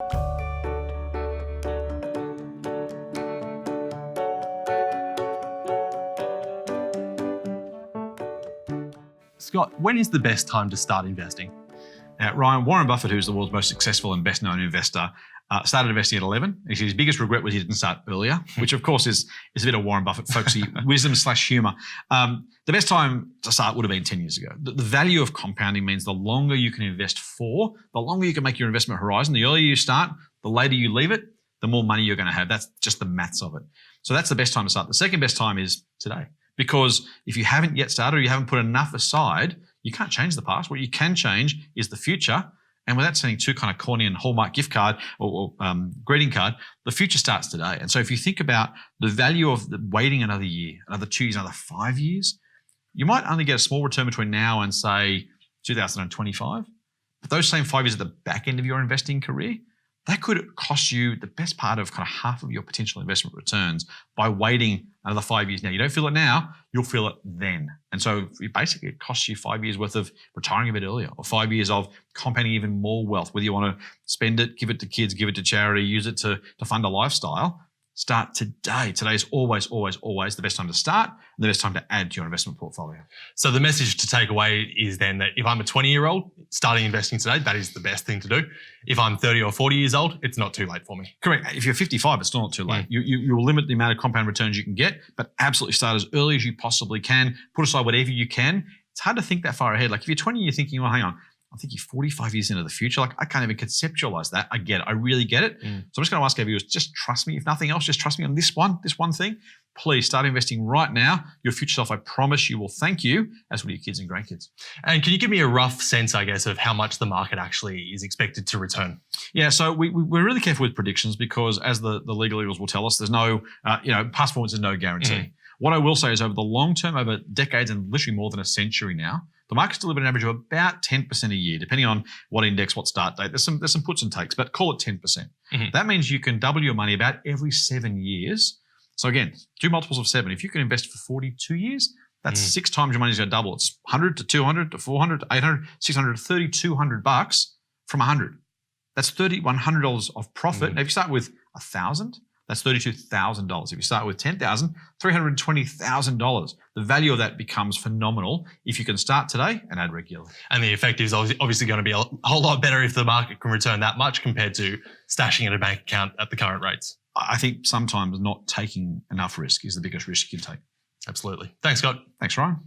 Scott, when is the best time to start investing? Now, Ryan, Warren Buffett, who's the world's most successful and best-known investor, started investing at 11. His biggest regret was he didn't start earlier, which of course is a bit of Warren Buffett folksy wisdom / humour. The best time to start would have been 10 years ago. The value of compounding means the longer you can invest for, the longer you can make your investment horizon. The earlier you start, the later you leave it, the more money you're going to have. That's just the maths of it. So that's the best time to start. The second best time is today. Because if you haven't yet started or you haven't put enough aside, you can't change the past. What you can change is the future. And without sending too kind of corny and Hallmark gift card or greeting card, the future starts today. And so if you think about the value of waiting another year, another 2 years, another 5 years, you might only get a small return between now and say 2025. But those same 5 years at the back end of your investing career, that could cost you the best part of kind of half of your potential investment returns by waiting another 5 years now. You don't feel it now, you'll feel it then. And so basically it costs you 5 years worth of retiring a bit earlier or 5 years of compounding even more wealth, whether you want to spend it, give it to kids, give it to charity, use it to fund a lifestyle. Start today. Today is always, always, always the best time to start and the best time to add to your investment portfolio. So the message to take away is then that if I'm a 20-year-old, starting investing today, that is the best thing to do. If I'm 30 or 40 years old, it's not too late for me. Correct. If you're 55, it's still not too late. You will limit the amount of compound returns you can get, but absolutely start as early as you possibly can. Put aside whatever you can. It's hard to think that far ahead. Like if you're 20, you're thinking, well, hang on, I'm thinking 45 years into the future. Like I can't even conceptualize that. I get it. I really get it. So I'm just going to ask our viewers, just trust me. If nothing else, just trust me on this one thing. Please start investing right now. Your future self, I promise you, will thank you, as will your kids and grandkids. And can you give me a rough sense, I guess, of how much the market actually is expected to return? Yeah, so we're really careful with predictions because as the legal eagles will tell us, there's no, past performance is no guarantee. What I will say is over the long term, over decades and literally more than a century now, the market's delivered an average of about 10% a year, depending on what index, what start date. There's some puts and takes, but call it 10%. That means you can double your money about every 7 years. So again, do multiples of 7. If you can invest for 42 years, that's 6 times your money's going to double. It's 100 to 200 to 400 to 800, 600 to $3,200 from 100. That's $3,100 of profit. Now, if you start with 1,000, that's $32,000. If you start with 10,000, $320,000. The value of that becomes phenomenal if you can start today and add regularly. And the effect is obviously going to be a whole lot better if the market can return that much compared to stashing in a bank account at the current rates. I think sometimes not taking enough risk is the biggest risk you can take. Absolutely. Thanks, Scott. Thanks, Ryan.